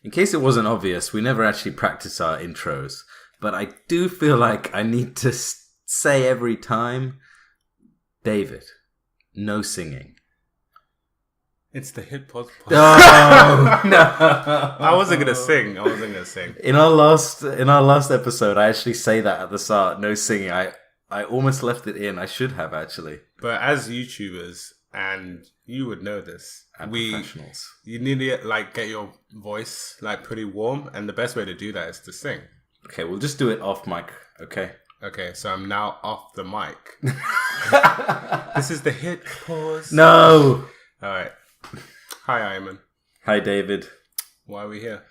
In case it wasn't obvious, we never actually practice our intros, but I do feel like I need to say every time, David, no singing. It's the hit pod. Oh, no. I wasn't gonna sing. In our last episode, I actually say that at the start, no singing. I almost left it in. I should have actually. But as YouTubers, and you would know this, and professionals, you need to get your voice pretty warm, and the best way to do that is to sing. Okay, we'll just do it off mic. Okay. Okay, so I'm now off the mic. This is the hit pause. No. All right. Hi, Ayman. Hi, David. Why are we here?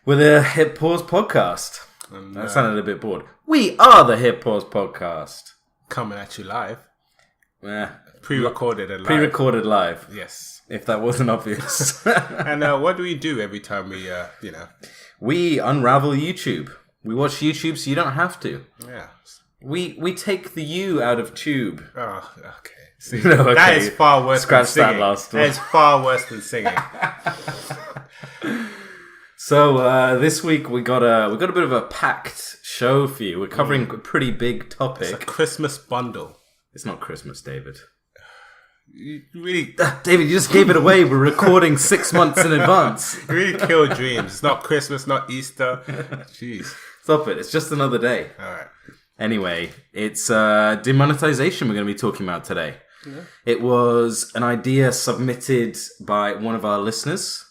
We're the Hit Pause Podcast. That sounded a bit bored. We are the Hit Pause Podcast. Coming at you live. Yeah. Pre-recorded and live. Pre-recorded live. Yes. If that wasn't obvious. And what do we do every time we, We unravel YouTube. We watch YouTube so you don't have to. Yeah. We take the U out of tube. Oh, okay. See, No, okay. That is far worse Scratch than singing. that last one. That is far worse than singing. So this week we got a bit of a packed show for you. We're covering a pretty big topic. It's a Christmas bundle. It's not Christmas, David. You really, David, you just gave it away. We're recording 6 months in advance. you really killed dreams. It's not Christmas, not Easter. Jeez. Stop it. It's just another day. All right. Anyway, it's demonetisation we're going to be talking about today. Yeah. It was an idea submitted by one of our listeners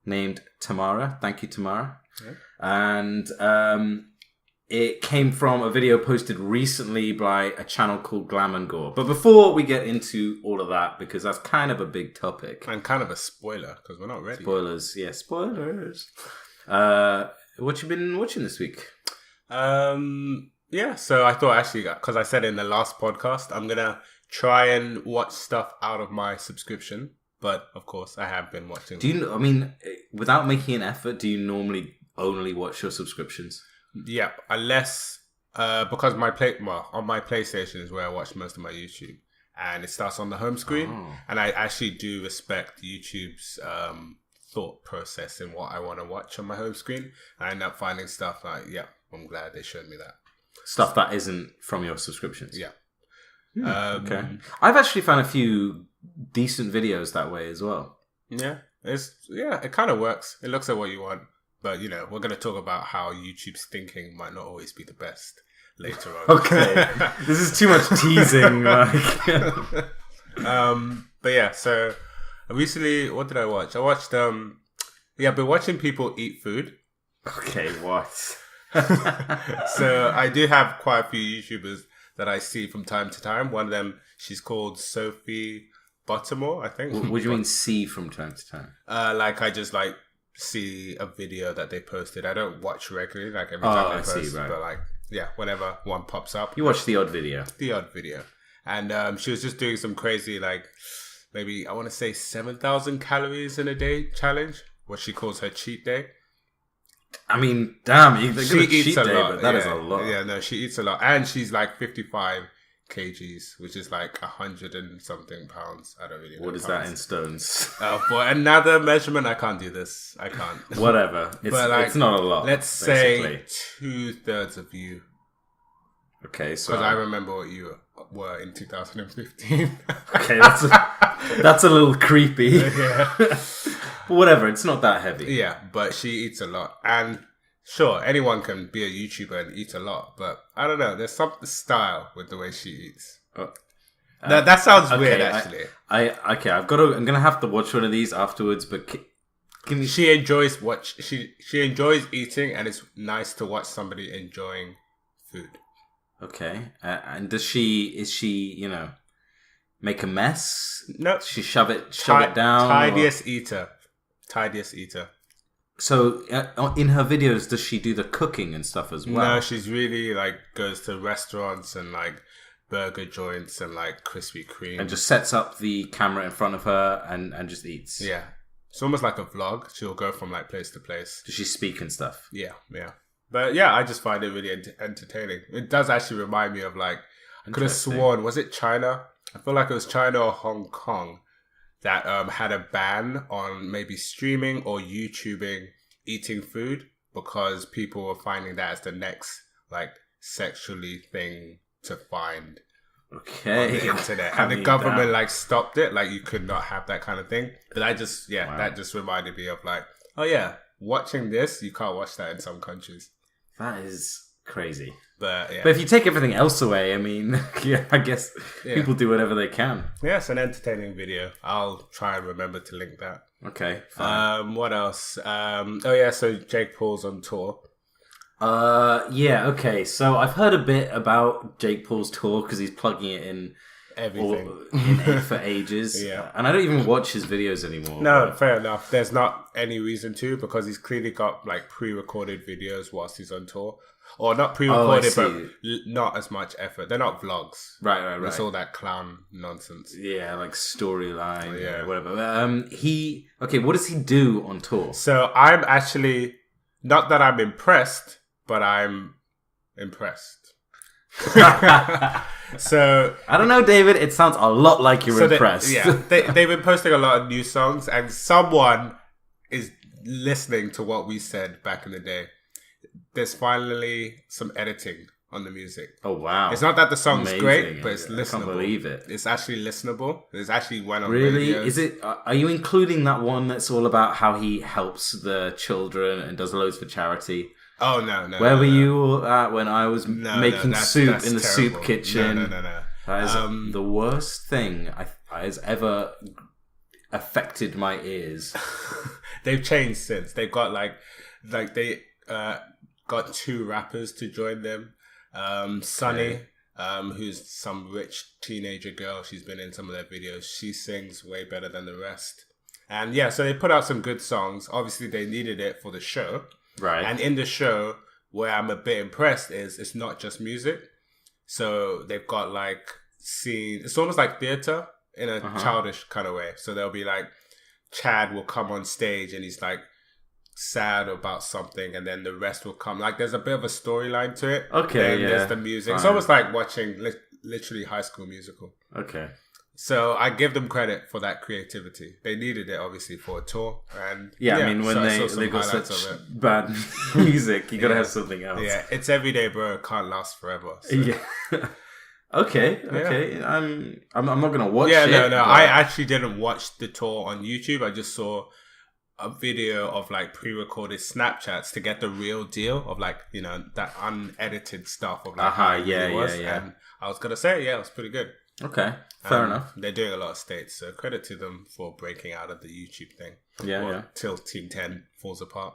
named Tamara. Thank you, Tamara. Yeah. And it came from a video posted recently by a channel called Glam and Gore. But before we get into all of that, because that's kind of a big topic. And kind of a spoiler, because we're not ready. Spoilers. Yeah, spoilers. What you been watching this week? Yeah, so I thought actually, because I said in the last podcast, I'm going to try and watch stuff out of my subscription. But, of course, I have been watching. Without making an effort, do you normally only watch your subscriptions? Yeah, unless, because on my PlayStation is where I watch most of my YouTube. And it starts on the home screen. Oh. And I actually do respect YouTube's thought process in what I want to watch on my home screen. I end up finding stuff I'm glad they showed me that. Stuff that isn't from your subscriptions? Yeah. Okay. I've actually found a few decent videos that way as well. Yeah. It kind of works. It looks at what you want. But, we're going to talk about how YouTube's thinking might not always be the best later on. Okay. This is too much teasing. But yeah, so recently, what did I watch? I watched, I've been watching people eat food. Okay, what? So I do have quite a few YouTubers that I see from time to time. One of them, she's called Sophie Buttermore, I think. What do you mean see from time to time? I just see a video that they posted. I don't watch regularly, every time they post. See, right. But whenever one pops up. You watch the odd video. And she was just doing some crazy, maybe I want to say 7,000 calories in a day challenge. What she calls her cheat day. I mean, damn, she eats a lot. That is a lot. Yeah, no, she eats a lot. And she's 55 kgs, which is 100 and something pounds. I don't really know. What is that in stones? For another measurement, I can't do this. I can't. Whatever. It's not a lot. Let's basically say 2/3 of you. Okay, so. Because I remember what you were in 2015. Okay, that's a little creepy. Yeah. But whatever, it's not that heavy. Yeah, but she eats a lot. And sure, anyone can be a YouTuber and eat a lot, but I don't know. There's some style with the way she eats. That sounds weird, actually. I'm gonna have to watch one of these afterwards. But she enjoys she enjoys eating, and it's nice to watch somebody enjoying food. Okay, and is she make a mess? No, she shove it down. Tidiest eater. So, in her videos, does she do the cooking and stuff as well? No, she's really goes to restaurants and burger joints and Krispy Kreme. And just sets up the camera in front of her and just eats. Yeah. It's almost like a vlog. She'll go from place to place. Does she speak and stuff? Yeah. But yeah, I just find it really entertaining. It does actually remind me of I could have sworn, was it China? I feel like it was China or Hong Kong that had a ban on maybe streaming or YouTubing eating food because people were finding that as the next like sexually thing to find on the internet. And the government like stopped it. Like you could not have that kind of thing. But that just reminded me of like, oh yeah, watching this, you can't watch that in some countries. That is crazy. But if you take everything else away, I mean, I guess people do whatever they can. Yeah, it's an entertaining video. I'll try and remember to link that. Okay, fine. What else? So Jake Paul's on tour. Okay. So I've heard a bit about Jake Paul's tour because he's plugging it in everything for ages. Yeah, and I don't even watch his videos anymore. No, fair enough. There's not any reason to because he's clearly got like pre-recorded videos whilst he's on tour. Or not pre-recorded, but not as much effort. They're not vlogs. Right. It's all that clown nonsense. Yeah, like storyline, whatever. What does he do on tour? So I'm actually, not that I'm impressed, but I'm impressed. So I don't know, David. It sounds a lot like you're impressed. They've been posting a lot of new songs, and someone is listening to what we said back in the day. There's finally some editing on the music. Oh wow! It's not that the song's great, but it's listenable. I can't believe it. It's actually listenable. It's actually went on. Really? radios. Is it? Are you including that one that's all about how he helps the children and does loads for charity? Oh no! Where were you at when I was making soup in the soup kitchen? No. That is the worst thing has ever affected my ears. They've changed since. They've got they got 2 rappers to join them. Sunny, who's some rich teenager girl. She's been in some of their videos. She sings way better than the rest. And so they put out some good songs. Obviously, they needed it for the show. Right. And in the show, where I'm a bit impressed is it's not just music. So they've got like scenes. It's almost like theater in a childish kind of way. So they'll be like, Chad will come on stage and he's like sad about something, and then the rest will come. Like there's a bit of a storyline to it. Okay, then there's the music. Fine. It's almost like watching literally High School Musical. Okay. So I give them credit for that creativity. They needed it obviously for a tour, and I mean when they got such bad music, you gotta have something else. Yeah, it's everyday, bro. It can't last forever. So. Yeah. Okay. I'm not gonna watch it. No. But... I actually didn't watch the tour on YouTube. I just saw a video of like pre-recorded Snapchats to get the real deal of like that unedited stuff of like how it was. And I was gonna say it was pretty good. Okay, fair enough. They're doing a lot of states, so credit to them for breaking out of the YouTube thing. Till Team 10 falls apart.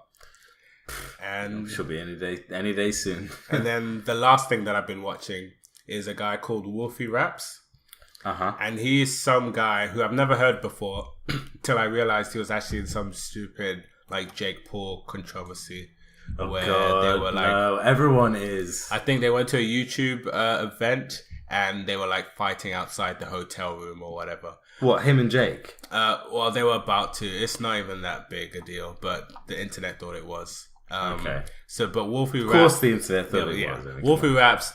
And should be any day soon. And then the last thing that I've been watching is a guy called Wolfie Raps. And he's some guy who I've never heard before till I realized he was actually in some stupid like Jake Paul controversy. They were like, no, everyone is. I think they went to a YouTube event. And they were like fighting outside the hotel room or whatever. What, him and Jake? Well, they were about to. It's not even that big a deal, but the internet thought it was. Okay. So, but Wolfie Raps... Of course the internet thought it was. Wolfie Raps,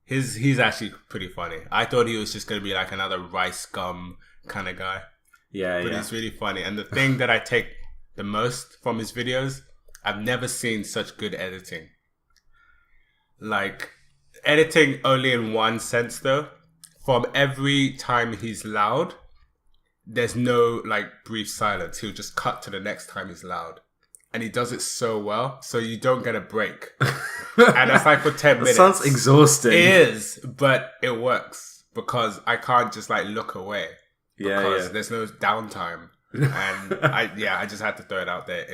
he's actually pretty funny. I thought he was just going to be like another rice gum kind of guy. But he's really funny. And the thing that I take the most from his videos, I've never seen such good editing. Like... Editing only in one sense though. From every time he's loud, there's no like brief silence. He'll just cut to the next time he's loud. And he does it so well, so you don't get a break. And that's like for 10 minutes. That sounds exhausting. It is, but it works. Because I can't just like look away. Because there's no downtime. And I just had to throw it out there.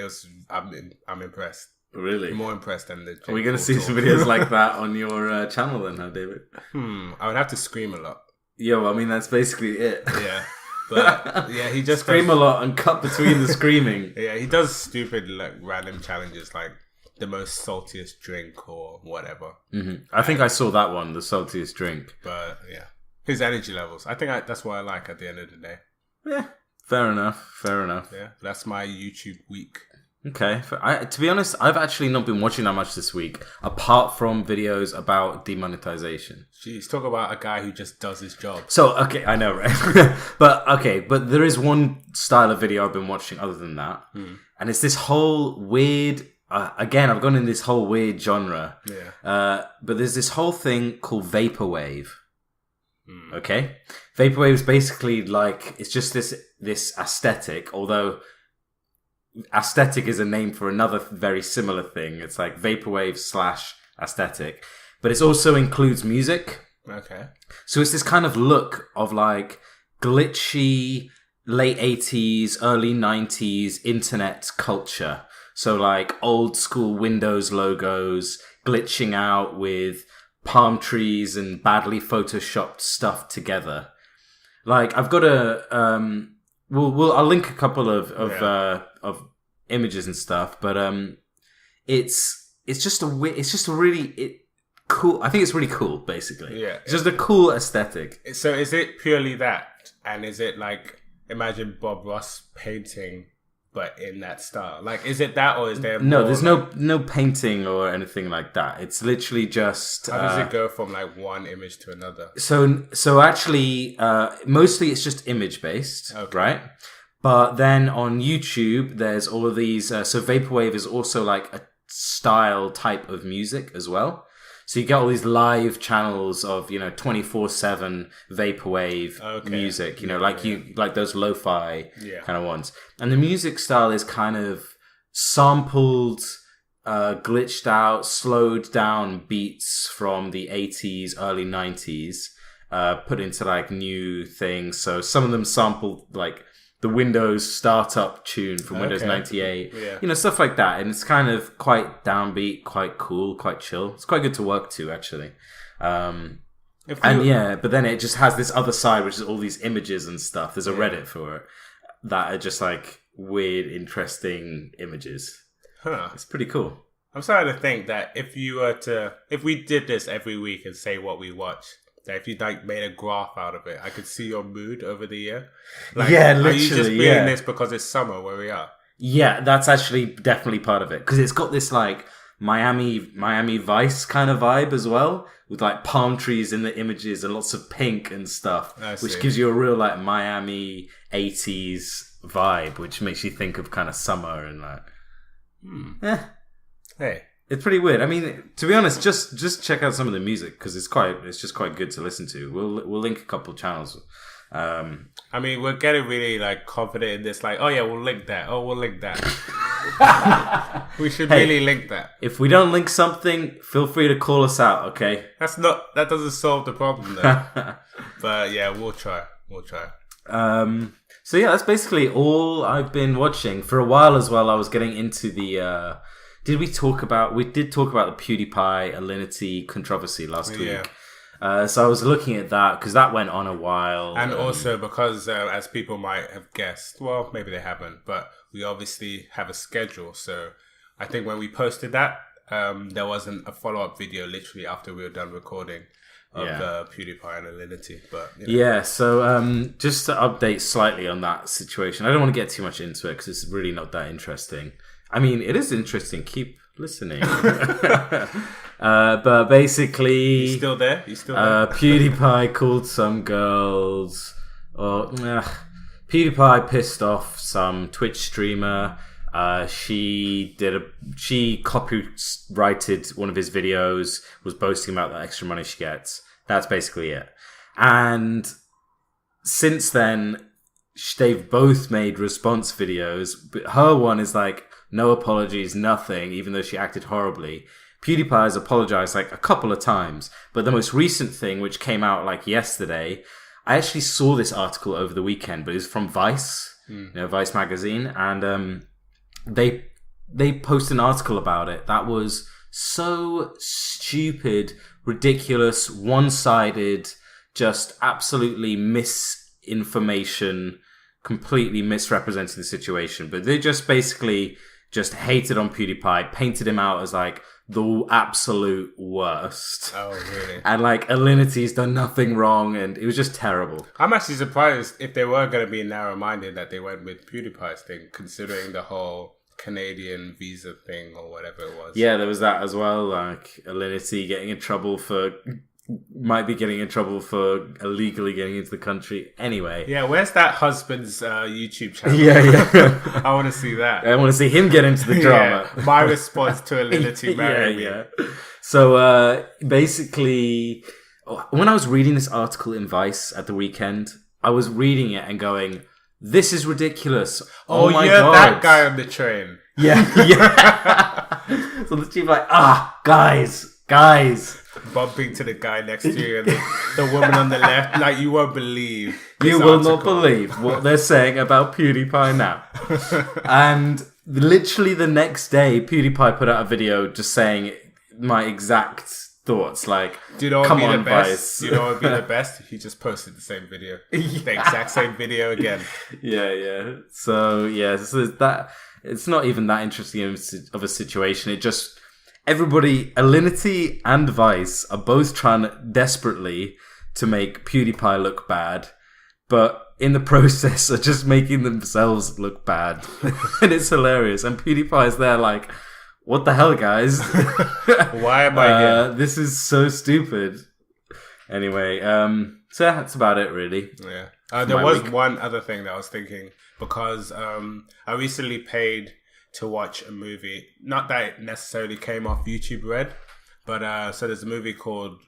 I'm impressed. Really? More impressed than the... Are we going to see some videos like that on your channel then, huh, David? I would have to scream a lot. Yo, I mean, that's basically it. Yeah. But, he just... Scream a lot and cut between the screaming. Yeah, he does stupid, like, random challenges, like the most saltiest drink or whatever. I think I saw that one, the saltiest drink. But, his energy levels. I think that's what I like at the end of the day. Yeah, fair enough. Yeah, that's my YouTube week. Okay. To be honest, I've actually not been watching that much this week, apart from videos about demonetisation. Jeez, talk about a guy who just does his job. So, okay, I know, right? But there is one style of video I've been watching other than that. And and it's this whole weird. Again, I've gone in this whole weird genre. Yeah. But there's this whole thing called vaporwave. Okay, vaporwave is basically like it's just this aesthetic. Although aesthetic is a name for another very similar thing. It's like vaporwave / aesthetic, but it also includes music. Okay. So it's this kind of look of like glitchy late 80s, early 90s internet culture. So like old school Windows logos glitching out with palm trees and badly photoshopped stuff together. Like I've got I'll link a couple of images and stuff, but it's just a really cool. I think it's really cool, basically. Yeah, it's just a cool aesthetic. So is it purely that, and is it like imagine Bob Ross painting, but in that style? Like, is it that, or is there no? more, There's like, no painting or anything like that. It's literally just. How does it go from like one image to another? So actually, mostly it's just image based, right? But then on YouTube, there's all of these. So vaporwave is also like a style type of music as well. So you get all these live channels of 24/7 vaporwave music. Like those lo-fi kind of ones. And the music style is kind of sampled, glitched out, slowed down beats from the 80s, early 90s, put into like new things. So some of them sample like the Windows startup tune from Windows 98, stuff like that. And it's kind of quite downbeat, quite cool, quite chill. It's quite good to work to, actually. But then it just has this other side, which is all these images and stuff. There's a Reddit for it that are just like weird, interesting images. Huh. It's pretty cool. I'm starting to think that if we did this every week and say what we watch, that if you like made a graph out of it, I could see your mood over the year. Like, literally. Are you just being this because it's summer where we are? Yeah, that's actually definitely part of it, because it's got this like Miami Vice kind of vibe as well, with like palm trees in the images and lots of pink and stuff, which gives you a real like Miami 80s vibe, which makes you think of kind of summer and like. Hey. It's pretty weird. I mean, to be honest, just check out some of the music, because it's just quite good to listen to. We'll link a couple channels. I mean, we're getting really like confident in this. Like, oh yeah, we'll link that. Oh, we'll link that. We should really link that. If we don't link something, feel free to call us out. Okay. That doesn't solve the problem though. But yeah, we'll try. So yeah, that's basically all I've been watching for a while as well. I was getting into the. We did talk about the PewDiePie Alinity controversy last week. So I was looking at that because that went on a while. And also because, as people might have guessed, well, maybe they haven't, but we obviously have a schedule. So I think when we posted that, there wasn't a follow-up video literally after we were done recording of PewDiePie and Alinity. But so just to update slightly on that situation, I don't want to get too much into it because it's really not that interesting. I mean, it is interesting. Keep listening. But basically... You still there? PewDiePie called some girls... PewDiePie pissed off some Twitch streamer. She copyrighted one of his videos, was boasting about the extra money she gets. That's basically it. And since then, they've both made response videos. But her one is like... no apologies, nothing, even though she acted horribly. PewDiePie has apologized like a couple of times. But the most recent thing, which came out like yesterday, I actually saw this article over the weekend, but it was from Vice, Vice magazine. And they posted an article about it that was so stupid, ridiculous, one-sided, just absolutely misinformation, completely misrepresenting the situation. But they just basically... just hated on PewDiePie, painted him out as like the absolute worst. Oh, really? And like Alinity's done nothing wrong, and it was just terrible. I'm actually surprised if they were going to be narrow-minded that they went with PewDiePie's thing, considering the whole Canadian visa thing or whatever it was. Yeah, there was that as well. Like Alinity getting in trouble for might be getting in trouble for illegally getting into the country. Anyway. Yeah, where's that husband's YouTube channel? Yeah. I want to see that. I want to see him get into the drama. Yeah, my response to Alinity marrying me. Yeah. So basically, when I was reading this article in Vice at the weekend, I was reading it and going, "This is ridiculous." Oh my you're God. that guy on the train. Yeah. So the chief like, guys. Bumping to the guy next to you and the woman on the left. Like, you won't believe. You will not believe what they're saying about PewDiePie now. And literally the next day, PewDiePie put out a video just saying my exact thoughts. Like, do you know what come would be on, the best? Vice. You know what would be the best? He just posted the same video. The exact same video again. Yeah. So that it's not even that interesting of a situation. It just... Everybody, Alinity and Vice are both trying desperately to make PewDiePie look bad, but in the process are just making themselves look bad. And it's hilarious. And PewDiePie is there like, what the hell, guys? Why am I here? This is so stupid. Anyway, so that's about it, really. Yeah. There was one other thing that I was thinking, because I recently paid to watch a movie. Not that it necessarily came off YouTube Red, but so there's a movie called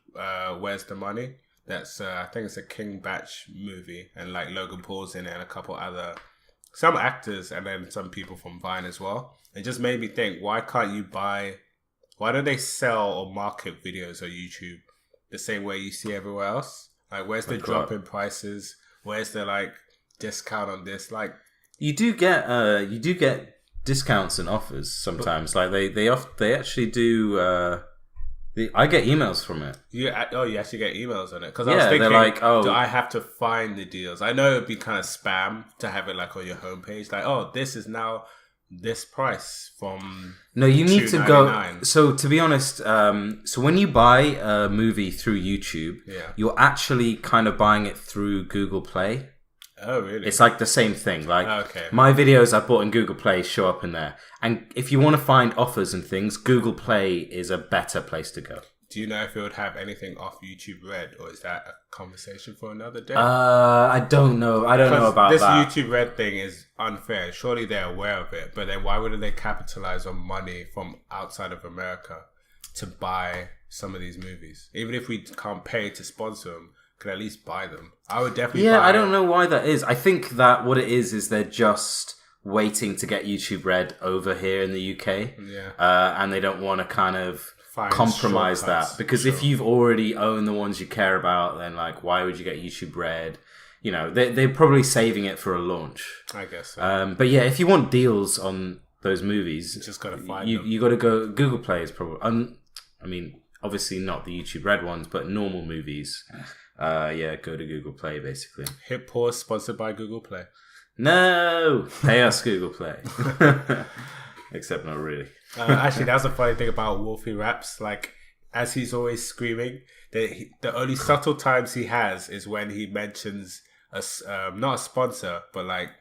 Where's the Money? That's I think it's a King Batch movie, and like Logan Paul's in it and a couple other some actors and then some people from Vine as well. It just made me think, why don't they sell or market videos on YouTube the same way you see everywhere else? Like, where's the drop in prices? Where's the like discount on this? Like, you do get discounts and offers sometimes. Like they actually do. I get emails from it. You actually get emails on it? Because I was thinking, they're like, do I have to find the deals? I know it'd be kind of spam to have it like on your homepage, like, this is now this price from. No, you need to go. So to be honest, so when you buy a movie through YouTube, you're actually kind of buying it through Google Play. Oh, really? It's like the same thing. Like, my videos I bought in Google Play show up in there. And if you want to find offers and things, Google Play is a better place to go. Do you know if it would have anything off YouTube Red, or is that a conversation for another day? I don't know. I don't know about this that. This YouTube Red thing is unfair. Surely they're aware of it. But then why wouldn't they capitalize on money from outside of America to buy some of these movies? Even if we can't pay to sponsor them, could at least buy them. I would definitely buy I don't know why that is. I think that what it is they're just waiting to get YouTube Red over here in the UK. Yeah. And they don't want to kind of compromise that. Because if you've already owned the ones you care about, then like, why would you get YouTube Red? You know, they're probably saving it for a launch. I guess so. But yeah, if you want deals on those movies, you just got to find them. You got to go. Google Play is probably... I mean, obviously not the YouTube Red ones, but normal movies... go to Google Play, basically. Hit pause, sponsored by Google Play. No! Pay us, Google Play. Except not really. Actually, that's a funny thing about Wolfie Raps. Like, as he's always screaming, the only subtle times he has is when he mentions, not a sponsor, but like,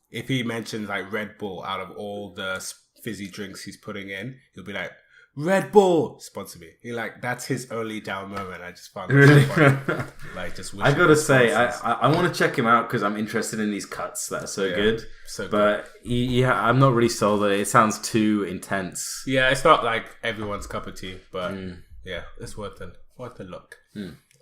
if he mentions like Red Bull out of all the fizzy drinks he's putting in, he'll be like, Red Bull, sponsor me. He like, that's his only down moment. I just found it really funny. Like, just I gotta say, I want to check him out because I'm interested in these cuts that are so good. So but good. I'm not really sold on it. It sounds too intense. Yeah, it's not like everyone's cup of tea, but yeah, it's worth a look.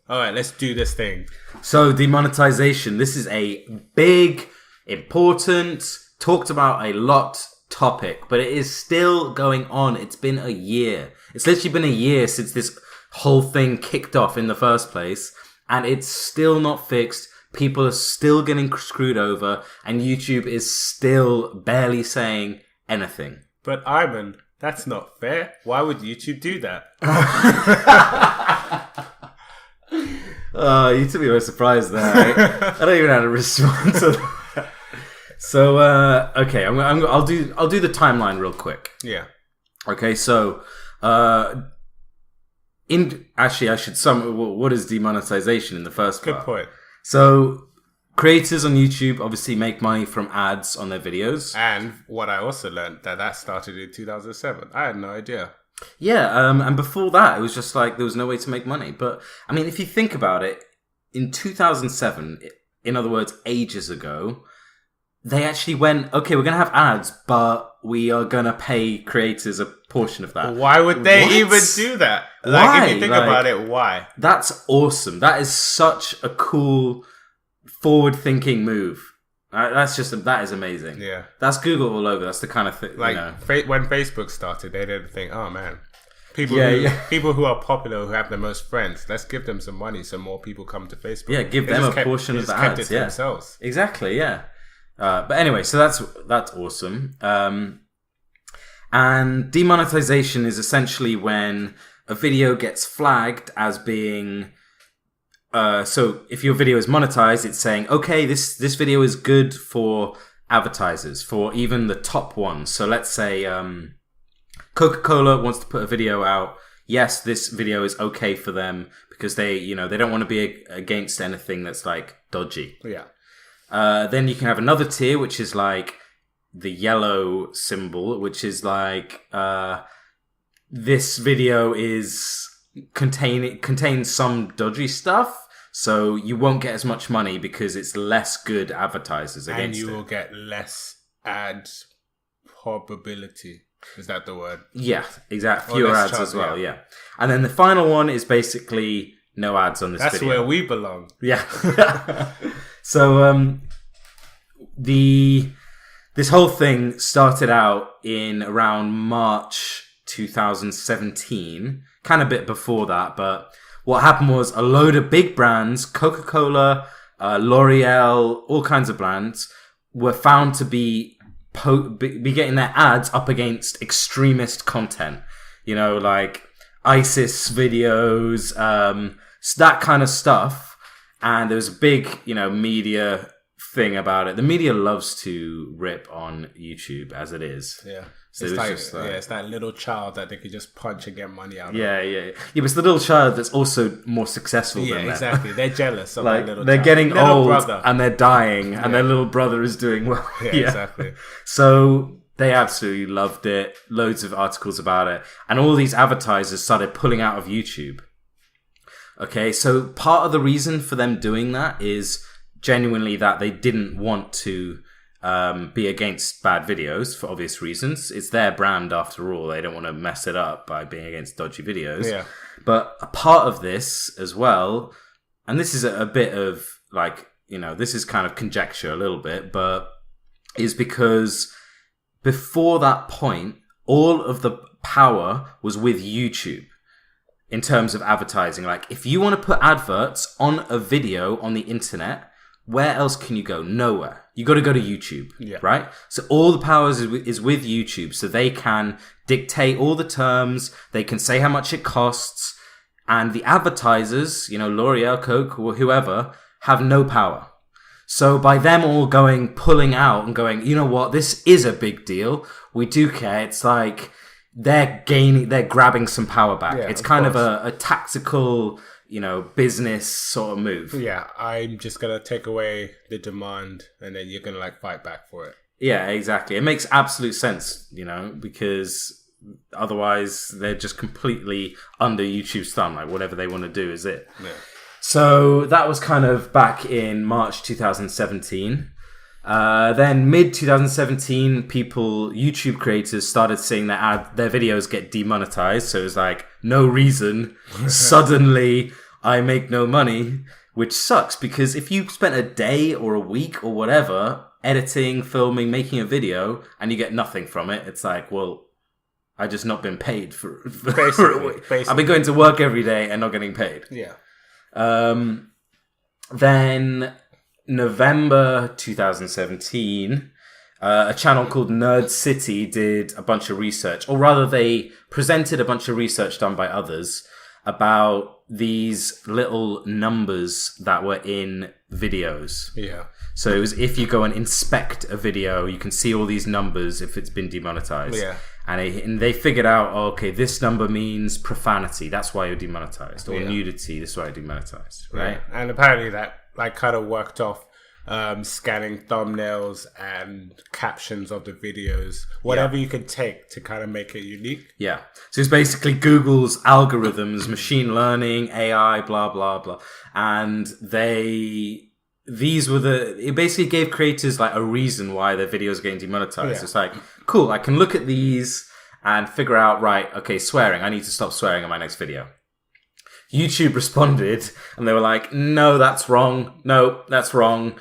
All right, let's do this thing. So, demonetization. This is a big, important, talked about a lot topic, but it is still going on. It's been a year. It's literally been a year since this whole thing kicked off in the first place, and it's still not fixed. People are still getting screwed over, and YouTube is still barely saying anything. But Ivan, that's not fair. Why would YouTube do that? You took me by surprise there. I don't even know how to respond to that. So, okay, I'll do the timeline real quick. Yeah. Okay, so, actually, I should sum what is demonetization in the first part. Good point. So, creators on YouTube obviously make money from ads on their videos. And what I also learned, that started in 2007. I had no idea. Yeah, and before that, it was just like there was no way to make money. But I mean, if you think about it, in 2007, in other words, ages ago, they actually went, okay, we're going to have ads, but we are going to pay creators a portion of that. Why would they even do that? Like, if you think about it, why? That's awesome. That is such a cool, forward-thinking move. That is amazing. Yeah. That's Google all over. That's the kind of thing, like, when Facebook started, they didn't think, oh man, people who are popular, who have the most friends, let's give them some money so more people come to Facebook. Yeah, give them a portion of the ads. Kept it to themselves. Exactly, yeah. But anyway, so that's awesome. And demonetization is essentially when a video gets flagged as being... so if your video is monetized, it's saying, okay, this video is good for advertisers, for even the top ones. So let's say Coca-Cola wants to put a video out. Yes, this video is okay for them because they don't want to be against anything that's like dodgy. Yeah. Then you can have another tier, which is like the yellow symbol, which is like this video is contains some dodgy stuff, so you won't get as much money because it's less good advertisers against it. And you will get less ad probability. Is that the word? Yeah, exactly. Fewer ads as well, yeah. And then the final one is basically no ads on this video. That's where we belong. Yeah. So this whole thing started out in around March 2017, kind of a bit before that, but what happened was a load of big brands, Coca-Cola, L'Oreal, all kinds of brands, were found to be getting their ads up against extremist content. Like ISIS videos, that kind of stuff. And there was a big, media thing about it. The media loves to rip on YouTube as it is. Yeah. So it's that little child that they could just punch and get money out of. Yeah, but it's the little child that's also more successful than them. Yeah, exactly. They're jealous of like, their little they're child. getting little old brother. And they're dying and their little brother is doing well. Yeah, exactly. So they absolutely loved it. Loads of articles about it. And all these advertisers started pulling out of YouTube. Okay, so part of the reason for them doing that is genuinely that they didn't want to be against bad videos for obvious reasons. It's their brand after all. They don't want to mess it up by being against dodgy videos. Yeah. But a part of this as well, and this is a bit of like, this is kind of conjecture a little bit, but is because before that point, all of the power was with YouTube. In terms of advertising, like if you want to put adverts on a video on the internet, where else can you go? Nowhere. You got to go to YouTube, right? So all the power is with YouTube, so they can dictate all the terms, they can say how much it costs, and the advertisers, L'Oreal, Coke, or whoever, have no power. So by them all pulling out and going, you know what, this is a big deal. We do care. It's like they're grabbing some power back. Yeah, it's kind of a tactical, business sort of move. Yeah, I'm just going to take away the demand and then you're going to fight back for it. Yeah, exactly. It makes absolute sense, because otherwise they're just completely under YouTube's thumb. Like whatever they want to do is it. Yeah. So that was kind of back in March 2017. Then mid 2017, YouTube creators started seeing their videos get demonetized. So it was like, no reason. Suddenly, I make no money, which sucks because if you spent a day or a week or whatever editing, filming, making a video, and you get nothing from it, it's like, well, I just not been paid for a week. I've been going to work every day and not getting paid. Yeah. Then November 2017, a channel called Nerd City did a bunch of research, or rather they presented a bunch of research done by others about these little numbers that were in videos. Yeah. So it was if you go and inspect a video, you can see all these numbers if it's been demonetized. Yeah. And they figured out, okay, this number means profanity. That's why you're demonetized. Or nudity. That's why you're demonetized. Right? Yeah. And apparently that kind of worked off scanning thumbnails and captions of the videos, whatever you can take to kind of make it unique. Yeah. So it's basically Google's algorithms, machine learning, AI, blah, blah, blah. And it basically gave creators like a reason why their videos are getting demonetized. It's like, cool, I can look at these and figure out, right, okay, swearing, I need to stop swearing in my next video. YouTube responded and they were like, no, that's wrong. No, that's wrong.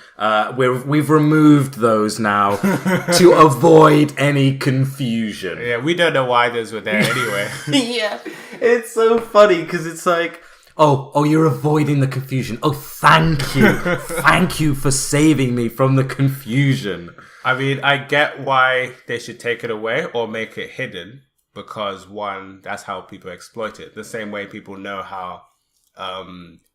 We've removed those now to avoid any confusion. Yeah, we don't know why those were there anyway. Yeah, it's so funny because it's like, oh, you're avoiding the confusion. Oh, thank you. Thank you for saving me from the confusion. I mean, I get why they should take it away or make it hidden. Because one, that's how people exploit it. The same way people know how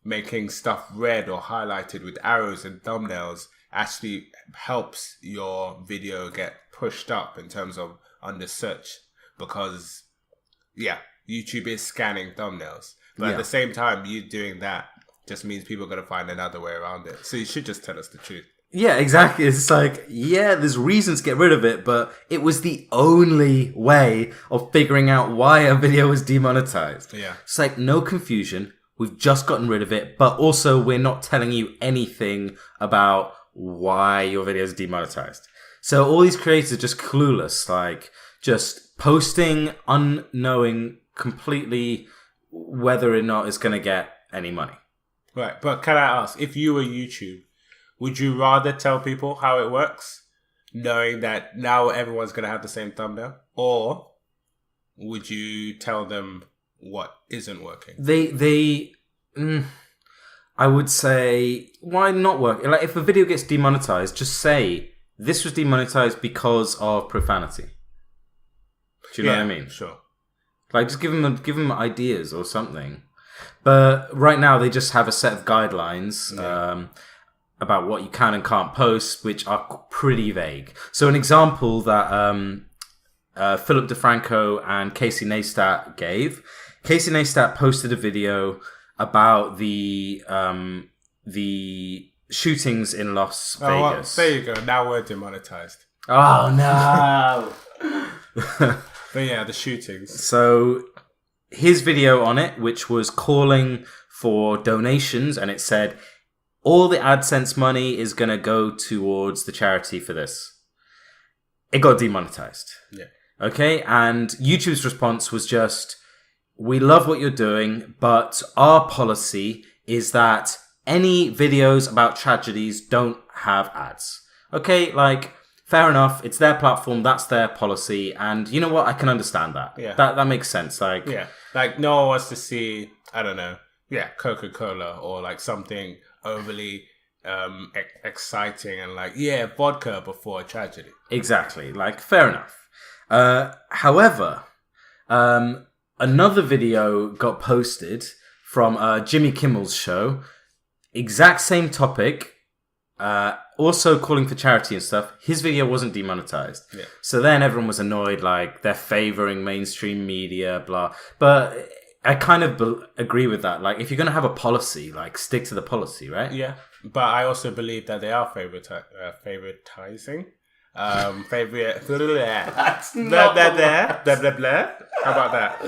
making stuff red or highlighted with arrows and thumbnails actually helps your video get pushed up in terms of under search. Because, YouTube is scanning thumbnails. But at the same time, you doing that just means people are going to find another way around it. So you should just tell us the truth. Yeah, exactly. It's like, there's reasons to get rid of it, but it was the only way of figuring out why a video was demonetized. Yeah. It's like, no confusion. We've just gotten rid of it, but also we're not telling you anything about why your video is demonetized. So all these creators are just clueless, like just posting unknowing completely whether or not it's going to get any money. Right. But can I ask, if you were YouTube, would you rather tell people how it works, knowing that now everyone's going to have the same thumbnail? Or would you tell them what isn't working? I would say, why not work? Like, if a video gets demonetized, just say, this was demonetized because of profanity. Do you know what I mean? Sure. Like, just give them ideas or something. But right now, they just have a set of guidelines. About what you can and can't post, which are pretty vague. So an example that Philip DeFranco and Casey Neistat gave. Casey Neistat posted a video about the shootings in Las Vegas. Well, there you go. Now we're demonetized. Oh, no. But yeah, the shootings. So his video on it, which was calling for donations, and it said, all the AdSense money is going to go towards the charity for this. It got demonetized. Yeah. Okay? And YouTube's response was just, we love what you're doing, but our policy is that any videos about tragedies don't have ads. Okay? Like, fair enough. It's their platform. That's their policy. And you know what? I can understand that. Yeah. That makes sense. Like, like no one wants to see, I don't know, Coca-Cola or like something overly exciting and like, vodka before a tragedy. Exactly. Like, fair enough. However, another video got posted from Jimmy Kimmel's show. Exact same topic. Also calling for charity and stuff. His video wasn't demonetized. Yeah. So then everyone was annoyed, like, they're favoring mainstream media, blah. But I kind of agree with that. Like, if you're going to have a policy, like, stick to the policy, right? Yeah. But I also believe that they are favoritizing. That's not blah, blah, blah. How about that?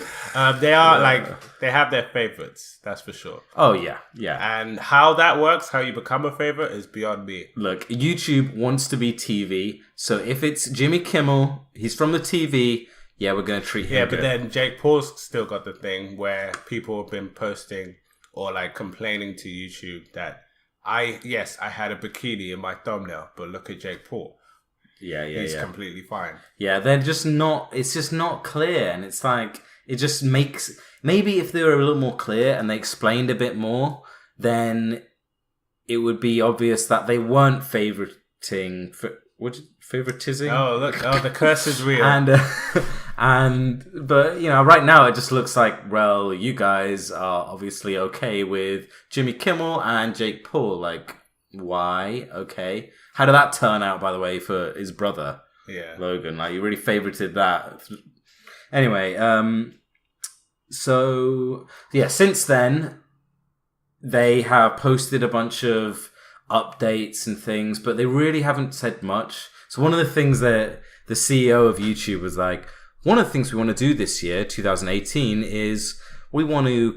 They are they have their favorites. That's for sure. Oh, yeah. Yeah. And how that works, how you become a favorite is beyond me. Look, YouTube wants to be TV. So if it's Jimmy Kimmel, he's from the TV. Yeah, we're going to treat him good. But then Jake Paul's still got the thing where people have been posting or like complaining to YouTube that I had a bikini in my thumbnail, but look at Jake Paul. He's completely fine. Yeah, they're just not, it's just not clear. And it's like, it just makes, maybe if they were a little more clear and they explained a bit more, then it would be obvious that they weren't favoritism? Oh, look, the curse is real. But you know, right now it just looks like, well, you guys are obviously okay with Jimmy Kimmel and Jake Paul. Like, why? Okay. How did that turn out, by the way, for his brother, Logan? Like, you really favorited that. Anyway, so, since then, they have posted a bunch of updates and things, but they really haven't said much. So one of the things that the CEO of YouTube was like, one of the things we want to do this year, 2018, is we want to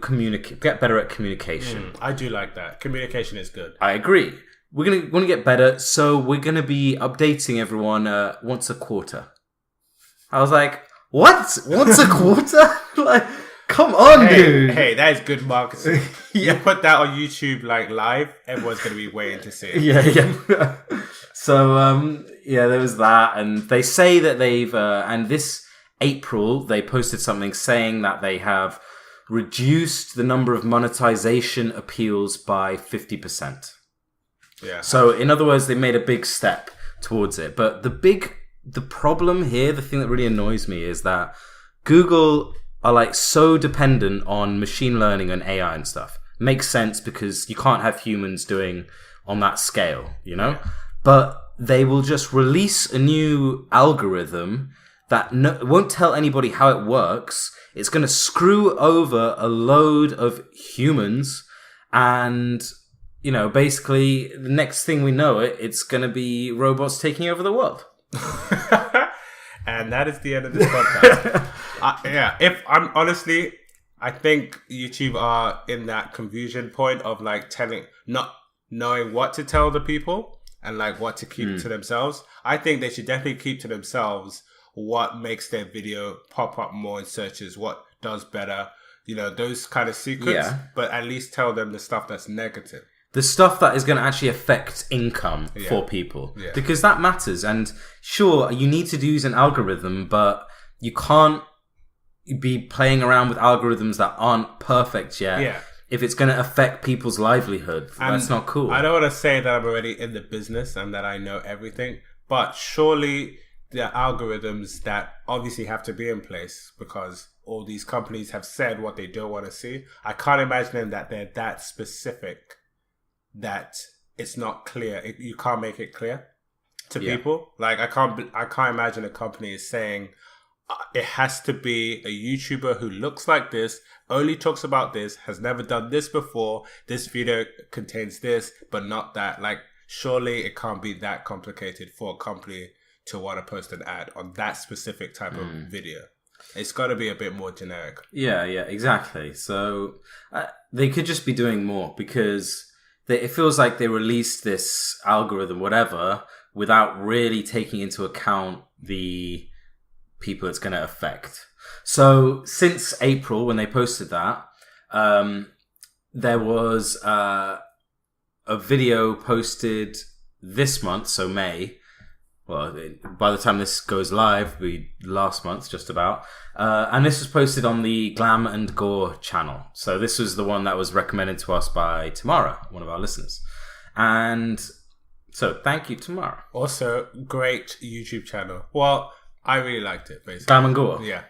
get better at communication. I do like that. Communication is good. I agree. We're want to get better, so we're gonna be updating everyone once a quarter. I was like, what? Once a quarter? Like, come on, dude. Hey, that is good marketing. You put that on YouTube like live, everyone's gonna be waiting to see it. Yeah. So there was that, and they say that they've and this April they posted something saying that they have reduced the number of monetization appeals by 50%. Yeah. So in other words, they made a big step towards it. But the problem here, the thing that really annoys me is that Google are like so dependent on machine learning and AI and stuff. Makes sense because you can't have humans doing on that scale, you know? Yeah. But they will just release a new algorithm that won't tell anybody how it works. It's going to screw over a load of humans, and basically the next thing we know it's going to be robots taking over the world. And that is the end of this podcast. If I'm honestly, I think YouTube are in that confusion point of like not knowing what to tell the people and like what to keep to themselves. I think they should definitely keep to themselves what makes their video pop up more in searches, what does better, those kind of secrets, but at least tell them the stuff that's negative. The stuff that is going to actually affect income for people. Yeah. Because that matters. And sure, you need to use an algorithm, but you can't be playing around with algorithms that aren't perfect yet. Yeah. If it's going to affect people's livelihood, that's not cool. I don't want to say that I'm already in the business and that I know everything, but surely there are algorithms that obviously have to be in place because all these companies have said what they don't want to see. I can't imagine that they're that specific that it's not clear. You can't make it clear to people. Like I can't imagine a company is saying it has to be a YouTuber who looks like this, only talks about this, has never done this before. This video contains this, but not that. Like surely it can't be that complicated for a company to want to post an ad on that specific type of video. It's got to be a bit more generic. Yeah, exactly. So they could just be doing more because it feels like they released this algorithm, whatever, without really taking into account the people it's going to affect. So since April, when they posted that, there was a video posted this month, so May. Well, by the time this goes live, it'll be last month, just about. And this was posted on the Glam and Gore channel. So this was the one that was recommended to us by Tamara, one of our listeners. And so thank you, Tamara. Also, great YouTube channel. Well, I really liked it, basically. Glam and Gore? Yeah.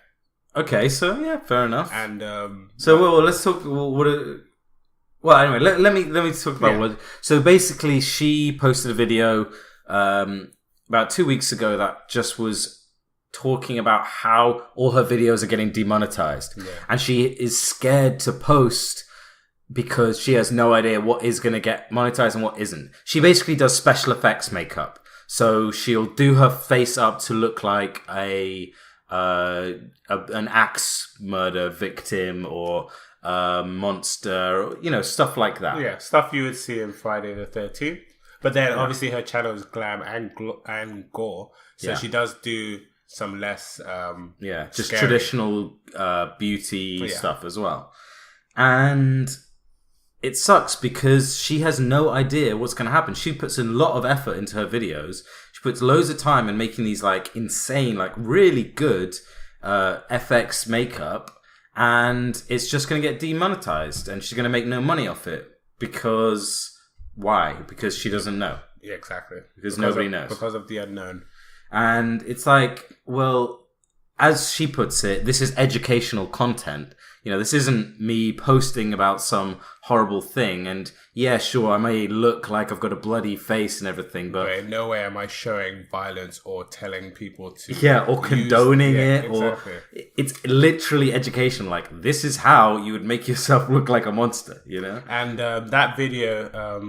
Okay, so yeah, fair enough. And let's talk. Anyway, let me talk about what. So basically, she posted a video about 2 weeks ago that just was talking about how all her videos are getting demonetized. Yeah. And she is scared to post because she has no idea what is going to get monetized and what isn't. She basically does special effects makeup. So she'll do her face up to look like an axe murder victim or a monster, stuff like that. Yeah, stuff you would see in Friday the 13th. But then obviously her channel is Glam and Gore. So she does do some less just scary, traditional beauty stuff as well. And it sucks because she has no idea what's going to happen. She puts a lot of effort into her videos. She puts loads of time in making these like insane, like really good FX makeup. And it's just going to get demonetized. And she's going to make no money off it because... Why? Because she doesn't know. Yeah, exactly. Because nobody knows. Because of the unknown. And it's like, well, as she puts it, this is educational content. This isn't me posting about some horrible thing. And yeah, sure, I may look like I've got a bloody face and everything, but... in no way am I showing violence or telling people to... Yeah, or condoning it. Exactly. Or it's literally education. Like, this is how you would make yourself look like a monster, And that video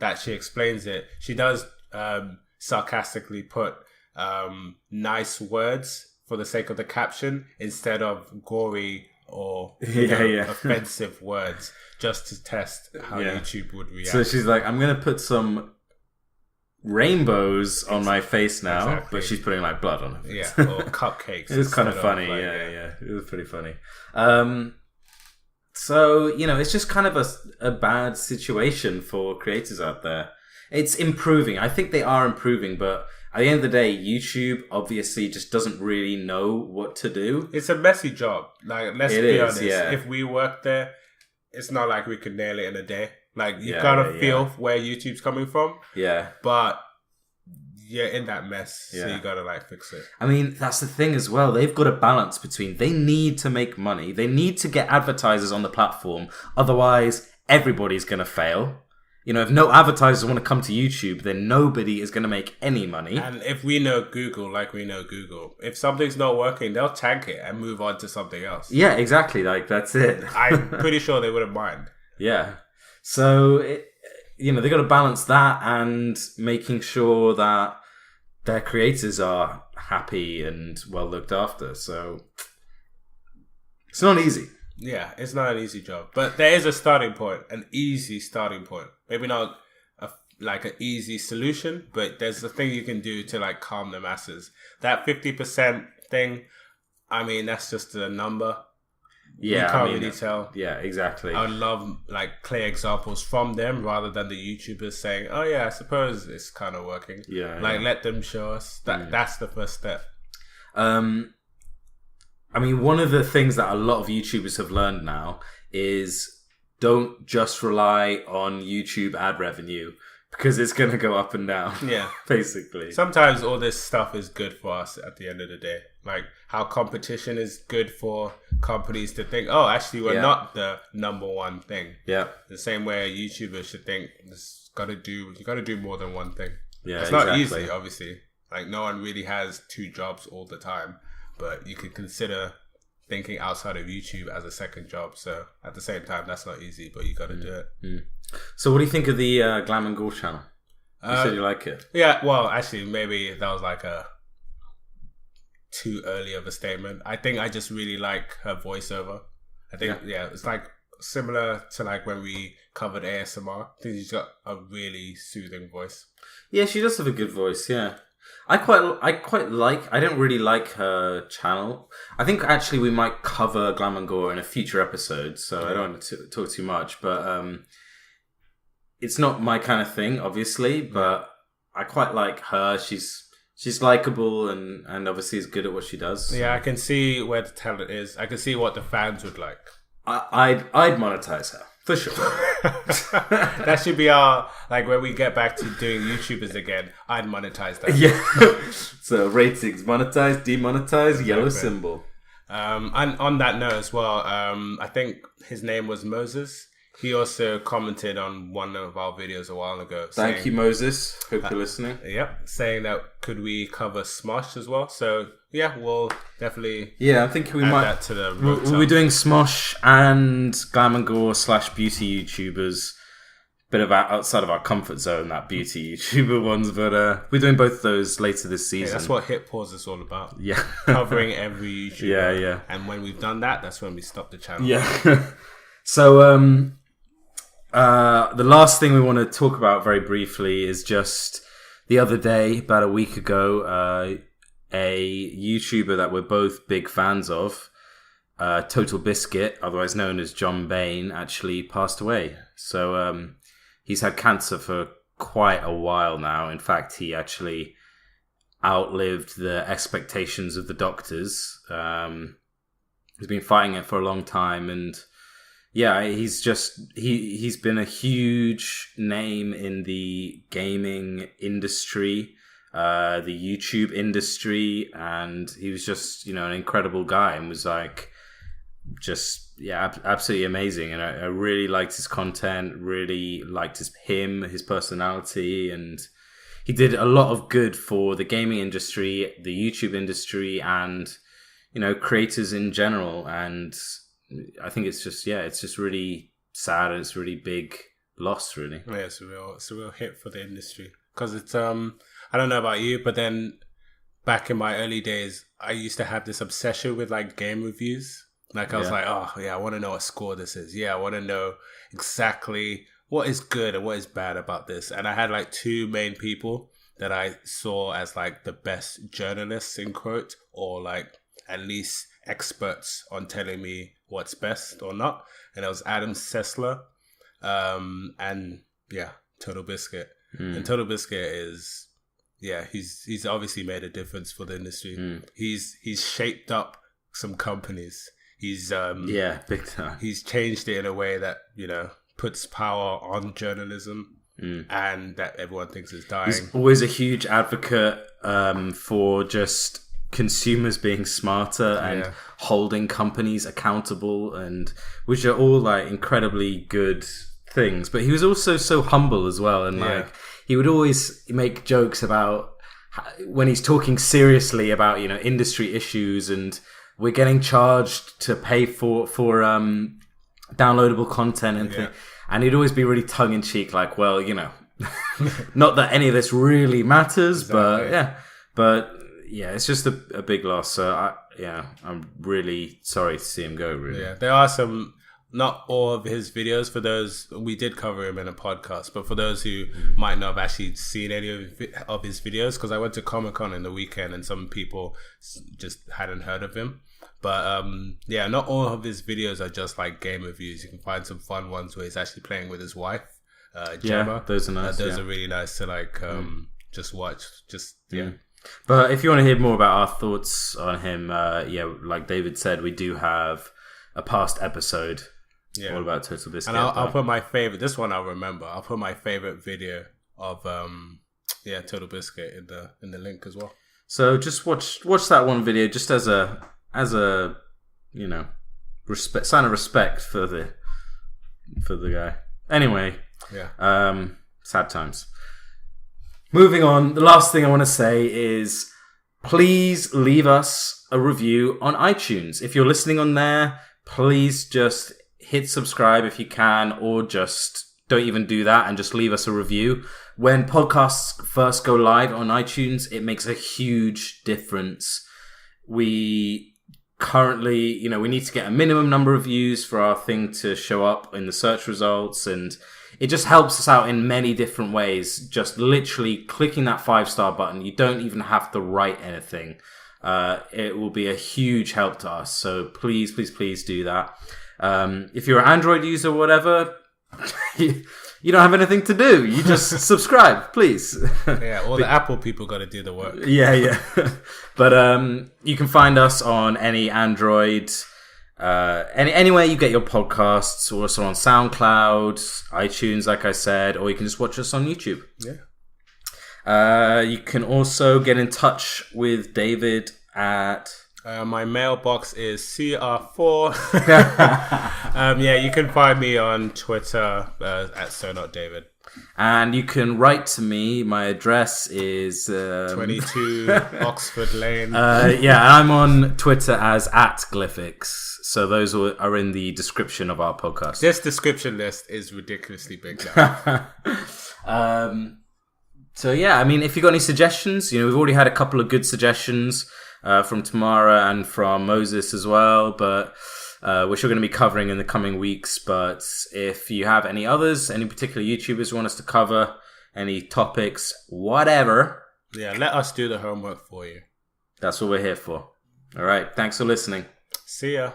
that she explains it, she does sarcastically put nice words for the sake of the caption instead of gory or offensive words, just to test how YouTube would react. So she's like, I'm going to put some rainbows on my face now, but she's putting like blood on her face. Yeah, or cupcakes. It was kind of funny. It was pretty funny. So, it's just kind of a bad situation for creators out there. It's improving. I think they are improving, but at the end of the day, YouTube obviously just doesn't really know what to do. It's a messy job. Like, let's be honest. Yeah. If we worked there, it's not like we could nail it in a day. Like, you gotta feel where YouTube's coming from. Yeah. But you're in that mess, so you gotta like fix it. I mean, that's the thing as well. They've got a balance between they need to make money, they need to get advertisers on the platform, otherwise everybody's gonna fail. If no advertisers want to come to YouTube, then nobody is going to make any money. And if we know Google, like we know Google, if something's not working, they'll tank it and move on to something else. Yeah, exactly. Like, that's it. I'm pretty sure they wouldn't mind. Yeah. So, they've got to balance that and making sure that their creators are happy and well looked after. So, it's not easy. Yeah, it's not an easy job. But there is a starting point, an easy starting point. Maybe not an easy solution, but there's a thing you can do to like calm the masses. That 50% thing, I mean, that's just a number. Yeah, you can't really tell. Yeah, exactly. I would love like clear examples from them rather than the YouTubers saying, "Oh yeah, I suppose it's kind of working." Yeah, let them show us. That's the first step. I mean, one of the things that a lot of YouTubers have learned now is don't just rely on YouTube ad revenue because it's going to go up and down. Yeah. Basically. Sometimes all this stuff is good for us at the end of the day. Like how competition is good for companies to think, oh, actually, we're not the number one thing. Yeah. The same way YouTubers should think, you got to do more than one thing. Yeah, it's not easy, obviously. Like no one really has two jobs all the time. But you could consider thinking outside of YouTube as a second job. So at the same time, that's not easy, but you got to do it. Mm. So what do you think of the Glam and Gore channel? You said you like it. Yeah, well, actually, maybe that was like a too early of a statement. I think I just really like her voiceover. I think, it's like similar to like when we covered ASMR. I think she's got a really soothing voice. Yeah, she does have a good voice, yeah. I don't really like her channel. I think actually we might cover Glam and Gore in a future episode, so I don't want to talk too much, but it's not my kind of thing, obviously, but I quite like her. She's likable and obviously is good at what she does. Yeah, I can see where the talent is. I can see what the fans would like. I'd monetize her. For sure. That should be our, like, when we get back to doing YouTubers again, I'd monetize that. Yeah. So ratings, monetize, demonetize, yellow symbol. And on that note as well, I think his name was Moses. He also commented on one of our videos a while ago. Thank you, Moses. Hope you're listening. Yep. Saying that could we cover Smosh as well? So yeah, we'll definitely. Yeah, I think we might. That to the we'll be doing Smosh and Glam and Gore / beauty YouTubers. Bit of outside of our comfort zone, that beauty YouTuber ones, but we're doing both those later this season. Yeah, that's what Hit Pause is all about. Yeah, covering every YouTuber. Yeah. And when we've done that, that's when we stop the channel. Yeah. So the last thing we want to talk about very briefly is just the other day, about a week ago, a YouTuber that we're both big fans of, TotalBiscuit, otherwise known as John Bain, actually passed away. So he's had cancer for quite a while now. In fact, he actually outlived the expectations of the doctors. He's been fighting it for a long time, and yeah, he's been a huge name in the gaming industry, the YouTube industry, and he was just, an incredible guy and was like, absolutely amazing. And I really liked his content, really liked his personality, and he did a lot of good for the gaming industry, the YouTube industry, and, creators in general. And I think it's just really sad, and it's really big loss, really. Yeah, it's a real hit for the industry because it's I don't know about you, but then back in my early days, I used to have this obsession with like game reviews. Like I was like, oh yeah, I want to know what score this is. Yeah, I want to know exactly what is good and what is bad about this. And I had like two main people that I saw as like the best journalists in quote, or like at least experts on telling me what's best or not. And it was Adam Sessler, and TotalBiscuit. And TotalBiscuit is, he's obviously made a difference for the industry. He's shaped up some companies. He's big time. He's changed it in a way that, you know, puts power on journalism and that everyone thinks is dying. He's always a huge advocate for just consumers being smarter and holding companies accountable, and which are all like incredibly good things. But he was also so humble as well, and like he would always make jokes about when he's talking seriously about, you know, industry issues, and we're getting charged to pay for downloadable content and things. And he'd always be really tongue in cheek, like, well, you know, not that any of this really matters, but it's just a big loss. So I'm really sorry to see him go. Really, there are some. Not all of his videos, for those, we did cover him in a podcast, but for those who might not have actually seen any of his videos, because I went to Comic-Con in the weekend and some people just hadn't heard of him. But not all of his videos are just like game reviews. You can find some fun ones where he's actually playing with his wife, Gemma. Those are nice. Those are really nice to like just watch. But if you want to hear more about our thoughts on him, like David said, we do have a past episode all about TotalBiscuit. And I'll put my favorite. This one I'll remember. I'll put my favorite video of TotalBiscuit in the link as well. So just watch that one video just as a you know, sign of respect for the guy. Anyway, sad times. Moving on, the last thing I want to say is please leave us a review on iTunes. If you're listening on there, please just hit subscribe if you can, or just don't even do that and just leave us a review. When podcasts first go live on iTunes, it makes a huge difference. We currently, you know, we need to get a minimum number of views for our thing to show up in the search results, and it just helps us out in many different ways. Just literally clicking that 5-star button. You don't even have to write anything. It will be a huge help to us. So please, please, please do that. If you're an Android user or whatever, you don't have anything to do. You just subscribe, please. All the Apple people got to do the work. But you can find us on any Android, anywhere you get your podcasts, or also on SoundCloud, iTunes, like I said, or you can just watch us on YouTube. You can also get in touch with David at... my mailbox is CR4. You can find me on Twitter at SoNotDavid. And you can write to me. My address is 22 Oxford Lane. I'm on Twitter as @Glyphix. So those are in the description of our podcast. This description list is ridiculously big now. I mean, if you've got any suggestions, you know, we've already had a couple of good suggestions from Tamara and from Moses as well, but which we're going to be covering in the coming weeks. But if you have any others, any particular YouTubers you want us to cover, any topics, whatever. Let us do the homework for you. That's what we're here for. All right. Thanks for listening. See ya.